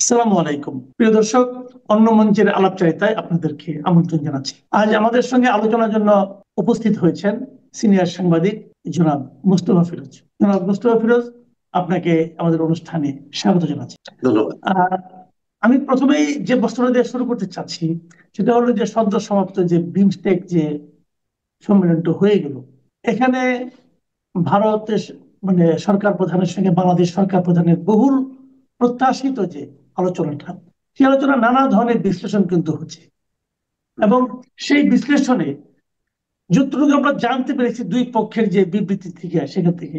আসসালামু আলাইকুম প্রিয় দর্শক, অন্য মঞ্চের আলাপচারিতায় আপনাদেরকে আমন্ত্রণ জানাচ্ছি। আজ আমাদের সঙ্গে আলোচনার জন্য উপস্থিত হয়েছেন সিনিয়র সাংবাদিক জনাব মুস্তফা ফিরোজ। জনাব মুস্তফা ফিরোজ, আপনাকে আমাদের অনুষ্ঠানে স্বাগত জানাচ্ছি। ধন্যবাদ। আহ, আমি প্রথমেই যে প্রশ্নটা দিয়ে শুরু করতে চাচ্ছি সেটা হলো যে সদ্য সমাপ্ত যে বিমস্টেক যে সম্মেলনটা হয়ে গেল, এখানে ভারতের সরকার প্রধানের সঙ্গে বাংলাদেশ সরকার প্রধানের বহুল প্রত্যাশিত যে আলোচনাটা, সেই আলোচনা নানা ধরনের বিশ্লেষণ কিন্তু হচ্ছে। এবং সেই বিশ্লেষণে যতটুকু আমরা জানতে পেরেছি দুই পক্ষের যে বিবৃতি থেকে সেখান থেকে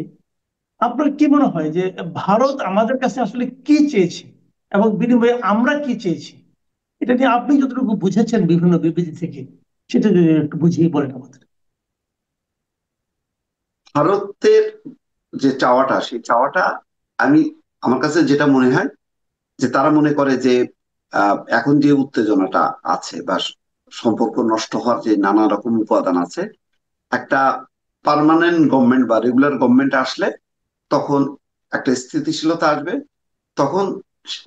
আপনার কি মনে হয় যে ভারত আমাদের কাছে আসলে কি চেয়েছে এবং বিনিময়ে আমরা কি চেয়েছি, এটা নিয়ে আপনি যতটুকু বুঝেছেন বিভিন্ন বিবৃতি থেকে সেটা যদি একটু বুঝিয়ে বলেন আমাদের। ভারতের যে চাওয়াটা, সেই চাওয়াটা আমি আমার কাছে যেটা মনে হয় যে তারা মনে করে যে এখন যে উত্তেজনাটা আছে বা সম্পর্ক নষ্ট হওয়ার যে নানা রকম উপাদান আছে, একটা পার্মানেন্ট গভর্নমেন্ট বা রেগুলার গভর্নমেন্ট আসলে তখন একটা স্থিতিশীলতা আসবে। তখন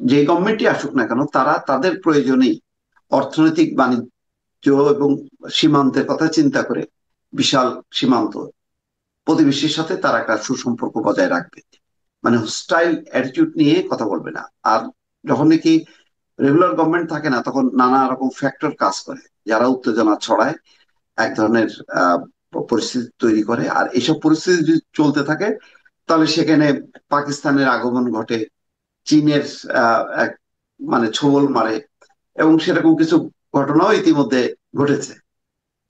যে গভর্নমেন্টই আসুক না কেন, তারা তাদের প্রয়োজনেই অর্থনৈতিক, বাণিজ্য এবং সীমান্তের কথা চিন্তা করে বিশাল সীমান্ত প্রতিবেশীর সাথে তারা একটা সুসম্পর্ক বজায় রাখবে, মানে হোস্টাইল অ্যাটিটিউড নিয়ে কথা বলবে না। আর যখন নাকি রেগুলার গভর্নমেন্ট থাকে না, তখন নানা রকম ফ্যাক্টর কাজ করে, যারা উত্তেজনা ছড়ায়, এক ধরনের আহ পরিস্থিতি তৈরি করে। আর এইসব পরিস্থিতি যদি চলতে থাকে, তাহলে সেখানে পাকিস্তানের আগমন ঘটে, চীনের এক ছোবল মারে, এবং সেরকম কিছু ঘটনাও ইতিমধ্যে ঘটেছে।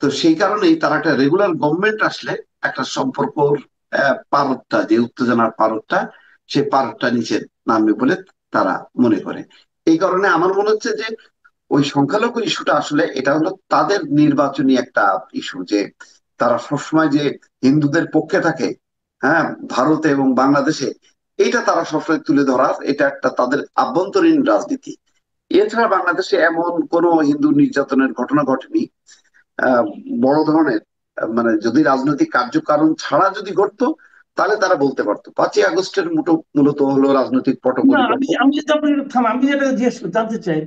তো সেই কারণেই তারা একটা রেগুলার গভর্নমেন্ট আসলে একটা সম্পর্কর পারদটা, যে উত্তেজনার পারদটা, সেই পারদটা নিচে নামবে বলে তারা মনে করে। এই কারণে আমার মনে হচ্ছে যে ওই সংখ্যালঘু ইস্যুটা আসলে এটা হলো তাদের নির্বাচনী একটা ইস্যু, যে তারা সবসময় যে হিন্দুদের পক্ষে থাকে, হ্যাঁ, ভারতে এবং বাংলাদেশে, এইটা তারা সবসময় তুলে ধরার, এটা একটা তাদের আভ্যন্তরীণ রাজনীতি। এছাড়া বাংলাদেশে এমন কোনো হিন্দু নির্যাতনের ঘটনা ঘটেনি আহ বড় ধরনের। যদি রাজনৈতিক কার্যকারণ ছাড়া যদি ঘটতো, তাহলে তারা বলতে পারতো 5ই আগস্টের মূলত হলো রাজনৈতিক না, পটপরিবর্তন। আমি যদি আপনাকে আমি যেটা জিজ্ঞেস জানতে চাই,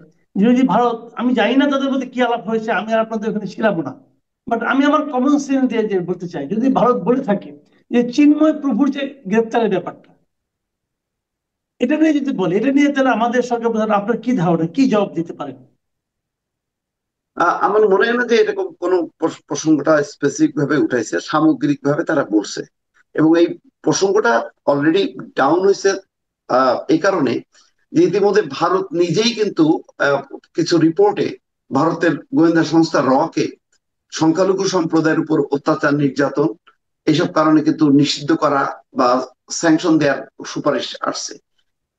যদি ভারত, আমি জানি না তাদের মধ্যে কি আলাপ হয়েছে, আমি আর আপনাদের ওখানে ছিলাম না, বাট আমি আমার কমন সেন্স দিয়ে যে বলতে চাই, যদি ভারত বলে থাকে যে চিন্ময় প্রভুর যে গ্রেপ্তারের ব্যাপারটা, এটা নিয়ে যদি বলে, এটা নিয়ে তাহলে আমাদের সরকার প্রধান আপনার কি ধারণা, কি জবাব দিতে পারেন? আমার মনে হয় না যে এরকম কোন প্রসঙ্গটা স্পেসিফিক ভাবে উঠাইছে, সামগ্রিক ভাবে তারা বলছে। এবং এই প্রসঙ্গটা অলরেডি ডাউন হয়েছে এই কারণে যে ইতিমধ্যে ভারত নিজেই কিন্তু আহ, কিছু রিপোর্টে ভারতের গোয়েন্দা সংস্থা কে সংখ্যালঘু সম্প্রদায়ের উপর অত্যাচার, নির্যাতন, এইসব কারণে কিন্তু নিষিদ্ধ করা বা স্যাংশন দেওয়ার সুপারিশ আসছে।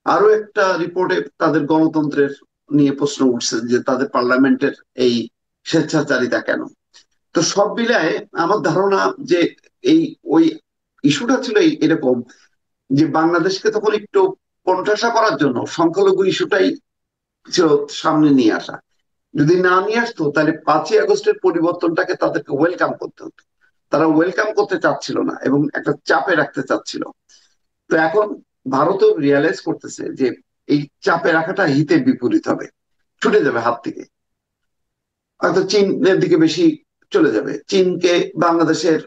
আরো একটা রিপোর্টে তাদের গণতন্ত্রের নিয়ে প্রশ্ন উঠছে, যে তাদের পার্লামেন্টের এই স্বেচ্ছাচারিতা কেন। তো সব মিলায় আমার ধারণা যে এই ওই ইস্যুটা ছিল এরকম, যে বাংলাদেশকে তখন একটু কোণঠাসা করার জন্য সংখ্যালঘু ইস্যুটাই ছিল সামনে নিয়ে আসা। যদি না নিয়ে আসতো, তাহলে 5ই আগস্টের পরিবর্তনটাকে তাদেরকে ওয়েলকাম করতে হতো। তারা ওয়েলকাম করতে চাচ্ছিল না এবং একটা চাপে রাখতে চাচ্ছিল। তো এখন ভারতও রিয়ালাইজ করতেছে যে এই চাপে রাখাটা হিতে বিপরীত হবে, ছুটে যাবে হাত থেকে, হয়তো চীনের দিকে বেশি চলে যাবে। চীনকে বাংলাদেশের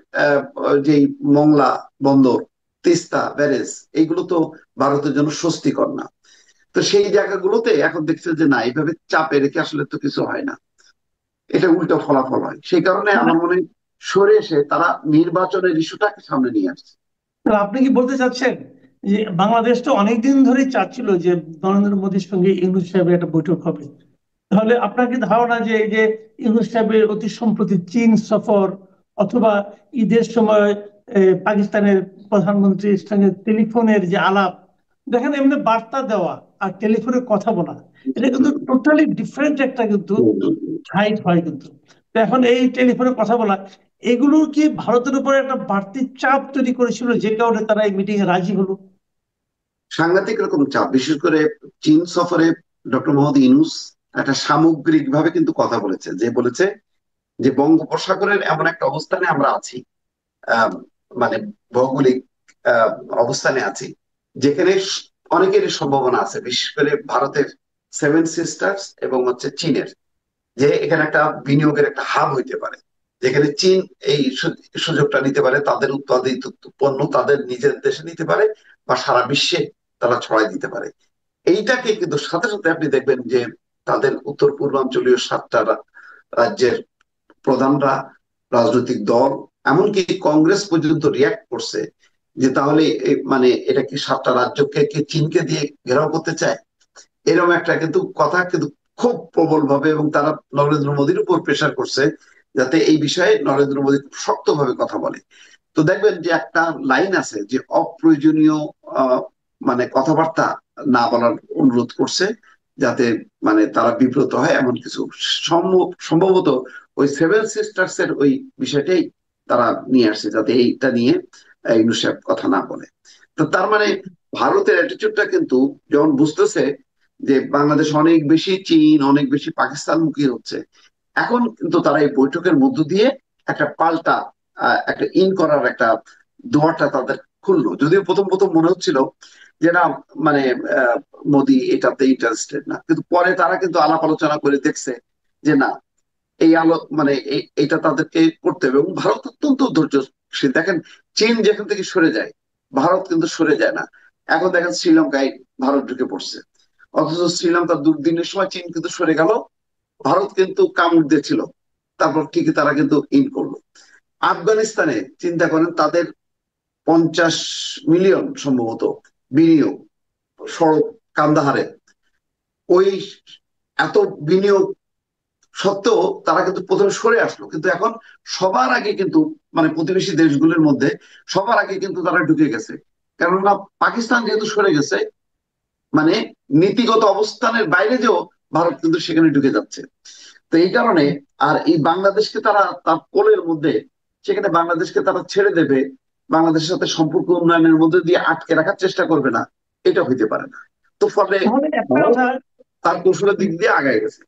যেই মংলা বন্দর, তিস্তা ব্যারেজ, এইগুলো তো ভারতের জন্য স্বস্তিকর না। তো সেই জায়গাগুলোতে এখন দেখছে যে না, এইভাবে চাপে রেখে আসলে তো কিছু হয় না, এটা উল্টো ফলাফল হয়। সেই কারণে আমার মনে হয় সরে এসে তারা নির্বাচনের ইস্যুটাকে সামনে নিয়ে আসছে। তো আপনি কি বলতে চাচ্ছেন যে বাংলাদেশ তো অনেকদিন ধরেই চাচ্ছিল যে নরেন্দ্র মোদীর সঙ্গে ইউনূস সাহেবের একটা বৈঠক হবে, তাহলে আপনার কি ধারণা যে এই যে ইউনূস সাহেবের অতি সম্প্রতি চীন সফর, অথবা ঈদের সময় পাকিস্তানের প্রধানমন্ত্রীর সঙ্গে টেলিফোনের যে আলাপ, দেখেন এমনি বার্তা দেওয়া আর টেলিফোনে কথা বলা, এটা কিন্তু টোটালি ডিফারেন্ট একটা কিন্তু হাইট হয় কিন্তু। তো এখন এই টেলিফোনে কথা বলা, এগুলো কি ভারতের উপরে একটা বাড়তি চাপ তৈরি করেছিল যে কারণে তারা এই মিটিং এ রাজি হলো? সাংঘাতিক রকম চাপ, বিশেষ করে চীন সফরে ডক্টর মোহাম্মদ ইউনূস একটা সামগ্রিক ভাবে কিন্তু কথা বলেছে, যে বলেছে যে বঙ্গোপসাগরের এমন একটা অবস্থানে আমরা আছি, আহ, মানে ভৌগোলিক আহ, অবস্থানে আছি, যেখানে অনেকেরই সম্ভাবনা আছে, বিশেষ করে ভারতের সেভেন সিস্টার্স এবং হচ্ছে চীনের, যে এখানে একটা বিনিয়োগের একটা হাব হইতে পারে, যেখানে চীন এই সুযোগটা নিতে পারে, তাদের উৎপাদিত পণ্য তাদের নিজের দেশে নিতে পারে বা সারা বিশ্বে তারা ছড়াই দিতে পারে। এইটাকে কিন্তু সাথে সাথে আপনি দেখবেন যে তাদের উত্তর পূর্বাঞ্চলীয় 7টা রাজ্যের প্রধানরা, রাজনৈতিক দল, এমনকি কংগ্রেস পর্যন্ত রিয়াক্ট করছে যে তাহলে মানে এটা কি 7টা রাজ্যকে কি চীনকে দিয়ে ঘেরাও করতে চায়, এরকম একটা কিন্তু কথা কিন্তু খুব প্রবল ভাবে, এবং তারা নরেন্দ্র মোদীর উপর প্রেশার করছে যাতে এই বিষয়ে নরেন্দ্র মোদী খুব শক্তভাবে কথা বলে। তো দেখবেন যে একটা লাইন আছে যে অপ্রয়োজনীয় আহ, মানে কথাবার্তা না বলার অনুরোধ করছে, যাতে মানে তারা বিব্রত হয় এমন কিছু। সম্ভবত ওই সেভেন সিস্টার্স এর ওই বিষয়টাই তারা নিয়ে আসছে, যাতে এইটা নিয়ে ইউনূস সাহেব কথা না বলে। তো তার মানে ভারতের অ্যাটিটিউডটা কিন্তু যখন বুঝতেছে যে বাংলাদেশ অনেক বেশি চীন, অনেক বেশি পাকিস্তান মুখী হচ্ছে, এখন কিন্তু তারা এই বৈঠকের মধ্য দিয়ে একটা পাল্টা একটা ইন করার একটা দোয়ারটা তাদের খুললো। যদিও প্রথম প্রথম মনে হচ্ছিল যে না, মানে আহ, মোদি এটাতে ইন্টারেস্টেড না, কিন্তু পরে তারা কিন্তু আলাপ আলোচনা করে দেখছে যে না, এই আলো মানে এইটা তাদেরকে করতে হবে। এবং ভারত অত্যন্ত ধৈর্যশীল। দেখেন, চীন যেখান থেকে সরে যায়, ভারত কিন্তু সরে যায় না। এখন দেখেন শ্রীলঙ্কায় ভারত ঢুকে পড়ছে, অথচ শ্রীলঙ্কার দুর্দিনের সময় চীন কিন্তু সরে গেল, ভারত কিন্তু কামড় দিয়েছিল, তারপর ঠিকই তারা কিন্তু ইন করলো। আফগানিস্তানে চিন্তা করেন, তাদের 50 মিলিয়ন সম্ভবত বিনিয়োগ সড়ক, কান্দাহারে, ওই এত বিনিয়োগ সত্ত্বেও তারা কিন্তু প্রথমে সরে আসলো, কিন্তু এখন সবার আগে কিন্তু মানে প্রতিবেশী দেশগুলোর মধ্যে সবার আগে কিন্তু তারা ঢুকে গেছে। কেননা পাকিস্তান যেহেতু সরে গেছে, মানে নীতিগত অবস্থানের বাইরে যেও ভারত কিন্তু সেখানে ঢুকে যাচ্ছে। তো এই কারণে, আর এই বাংলাদেশকে তারা তার কোলের মধ্যে, সেখানে বাংলাদেশকে তারা ছেড়ে দেবে, বাংলাদেশের সাথে সম্পর্ক উন্নয়নের মধ্যে দিয়ে আটকে রাখার চেষ্টা করবে না, এটা হইতে পারে না। তো ফলে তাহলে একটা ভারত কথা, তার কৌশলের দিক দিয়ে আগায় গেছে।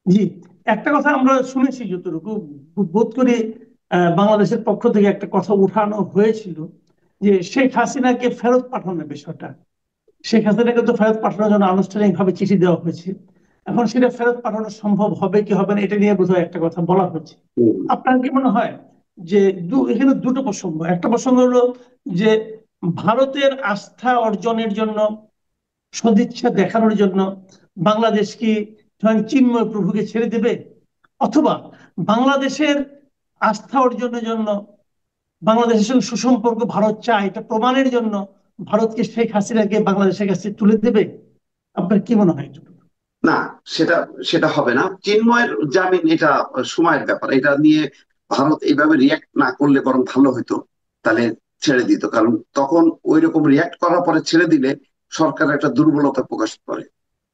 জি, একটা কথা আমরা শুনেছি যতটুকু বোধ করি, বাংলাদেশের পক্ষ থেকে একটা কথা উঠানো হয়েছিল যে শেখ হাসিনাকে ফেরত পাঠানোর বিষয়টা। শেখ হাসিনাকে তো ফেরত পাঠানোর জন্য আনুষ্ঠানিকভাবে চিঠি দেওয়া হয়েছে। এখন সেটা ফেরত পাঠানো সম্ভব হবে কি হবে না, এটা নিয়ে বোধহয় একটা কথা বলা হচ্ছে। হুম। আপনার কি মনে হয় যে এখানে দুটো প্রসঙ্গ, একটা প্রসঙ্গ হলো যে ভারতের আস্থা অর্জনের জন্য, সদিচ্ছা দেখানোর জন্য বাংলাদেশ কি স্বয়ং চিন্ময় প্রভুকে ছেড়ে দেবে, অথবা বাংলাদেশের আস্থা অর্জনের জন্য, বাংলাদেশের সঙ্গে সুসম্পর্ক ভারত চায় এটা প্রমাণের জন্য ভারতকে শেখ হাসিনাকে বাংলাদেশের কাছে তুলে দেবে? আপনার কি মনে হয়? না, সেটা সেটা হবে না। চিন্ময়ের জামিন এটা সময়ের ব্যাপার, এটা নিয়ে ভারত এইভাবে রিয়াক্ট না করলে বরং ভালো হতো, তাহলে ছেড়ে দিত। কারণ তখন ওই রকম রিয়াক্ট করার পরে ছেড়ে দিলে সরকার একটা দুর্বলতা প্রকাশ করে,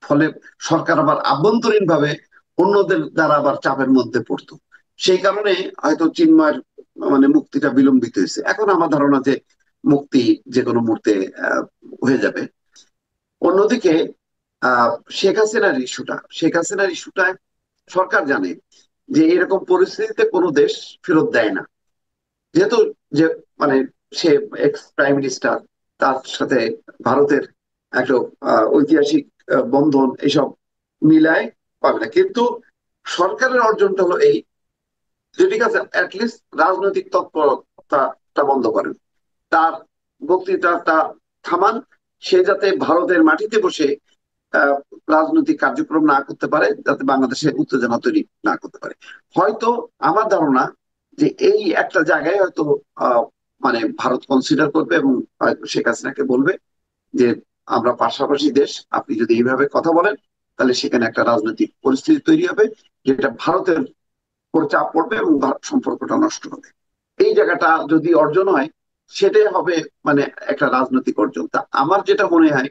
ফলে সরকার আবার আভ্যন্তরীণ ভাবে অন্যদের দ্বারা আবার চাপের মধ্যে পড়তো। সেই কারণে হয়তো চিন্ময়ের মানে মুক্তিটা বিলম্বিত হয়েছে। এখন আমার ধারণা যে মুক্তি যে কোনো মুহূর্তে হয়ে যাবে। অন্যদিকে আহ শেখ হাসিনার ইস্যুটা সরকার জানে যে এরকম পরিস্থিতিতে কোনো দেশ ফেরত দেয় না, যেহেতু যে মানে সে এক্স প্রাইম মিনিস্টার, তার সাথে ভারতের একটা ঐতিহাসিক বন্ধন, এসব মিলায় পাবে না। কিন্তু সরকারের অর্জনটা হলো এই যে ঠিক আছে, অ্যাটলিস্ট রাজনৈতিক তৎপরতাটা বন্ধ করেন, তার বক্তৃতাটা থামান, সে যাতে ভারতের মাটিতে বসে আহ, রাজনৈতিক কার্যক্রম না করতে পারে, যাতে বাংলাদেশে উত্তেজনা তৈরি না করতে পারে। হয়তো আমার ধারণা যে এই একটা জায়গায় হয়তো আহ, মানে ভারত কনসিডার করবে এবং হয়তো শেখ হাসিনাকে বলবে যে আমরা পাশাপাশি দেশ, আপনি যদি এইভাবে কথা বলেন তাহলে সেখানে একটা রাজনৈতিক পরিস্থিতি তৈরি হবে, যেটা ভারতের উপর চাপ পড়বে এবং সম্পর্কটা নষ্ট হবে। এই জায়গাটা যদি অর্জন হয়, সেটাই হবে মানে একটা রাজনৈতিক অর্জন। তা আমার যেটা মনে হয়,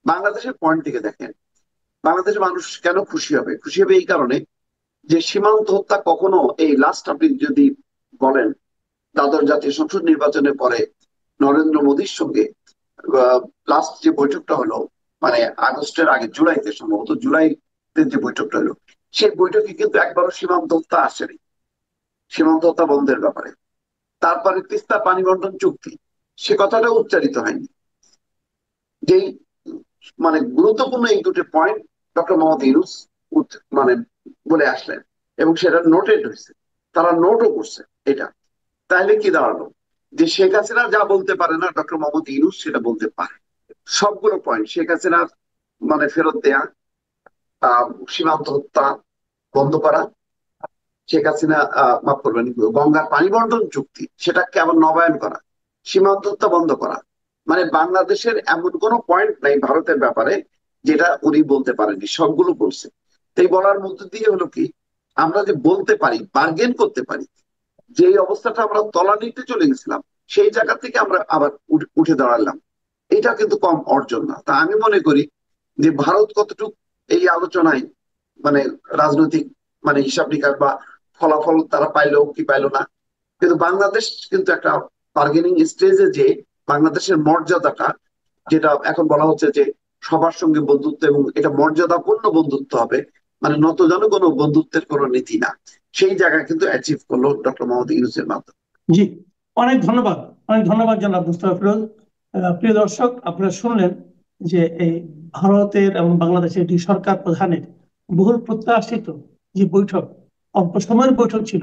বাংলাদেশের পয়েন্ট থেকে দেখেন, বাংলাদেশের মানুষ কেন খুশি হবে? খুশি হবে এই কারণে যে সীমান্ত হত্যা কখনো, এই লাস্ট আপনি যদি বলেন দ্বাদশ জাতীয় সংসদ নির্বাচনের পরে নরেন্দ্র মোদীর সঙ্গে লাস্ট যে বৈঠকটা হলো, মানে আগস্টের আগে জুলাইতে, সম্ভবত জুলাইতে যে বৈঠকটা হলো, সেই বৈঠকে কিন্তু একবারও সীমান্ত হত্যা আসেনি, সীমান্ত হত্যা বন্ধের ব্যাপারে। তারপরে তিস্তা পানি বন্টন চুক্তি, সে কথাটা উচ্চারিত হয়নি। যেই মানে গুরুত্বপূর্ণ এই দুটো পয়েন্ট, ডক্টর মোহাম্মদ ইউনূস মানে বলে আসলেন, এবং সেটা নোটেড হয়েছে, তারা নোটও করছে এটা। তাইলে কি দাঁড়ালো, যে শেখ হাসিনা যা বলতে পারে না ডক্টর মোহাম্মদ ইউনূস সেটা বলতে পারে। সবগুলো পয়েন্ট, শেখ হাসিনা মানে ফেরত দেয়া, সীমান্ত হত্যা বন্ধ করা, শেখ হাসিনা মাফ করবেন, গঙ্গার পানি বন্টন চুক্তি সেটাকে আবার নবায়ন করা, সীমান্ত হত্যা বন্ধ করা, মানে বাংলাদেশের এমন কোনো পয়েন্ট নাই ভারতের ব্যাপারে যেটা উনি বলতে পারেননি, সবগুলো বলছে। তো এই বলার মধ্য দিয়ে হলো কি, আমরা যে বলতে পারি, বার্গেন করতে পারি, যে অবস্থাটা আমরা তলানিতে চলে গেছিলাম, সেই জায়গা থেকে আমরা আবার উঠে দাঁড়ালাম। এটা কিন্তু কম অর্জন না। তা আমি মনে করি যে ভারত কতটুকু এই আলোচনায় মানে রাজনৈতিক মানে হিসাব নিকাশ বা ফলাফল তারা পাইলো কি পাইলো না, কিন্তু বাংলাদেশ কিন্তু একটা বার্গেনিং স্টেজে, যে বাংলাদেশের মর্যাদাটা, যেটা এখন বলা হচ্ছে যে সবার সঙ্গে বন্ধুত্ব, এবং এটা মর্যাদাপূর্ণ বন্ধুত্ব হবে, মানে নতজন কোনো বন্ধুত্বের কোনো নীতি না, সেই জায়গায় কিন্তু অ্যাচিভ করলো ডক্টর মোহাম্মদ ইউনূসের মাধ্যমে। জি, অনেক ধন্যবাদ। অনেক ধন্যবাদ জনাব মুস্তাফা ফিরোজ। প্রিয় দর্শক, আপনারা শুনলেন যে এই ভারতের এবং বাংলাদেশের দুই সরকার প্রধানের বহুল প্রত্যাশিত যে বৈঠক, অল্প সময়ের বৈঠক ছিল,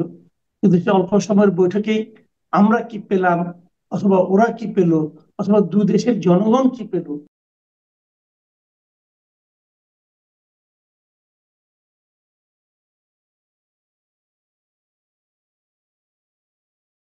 কিন্তু সে অল্প সময়ের বৈঠকে আমরা কি পেলাম, অথবা ওরা কি পেল, অথবা দুই দেশের জনগণ কি পেল,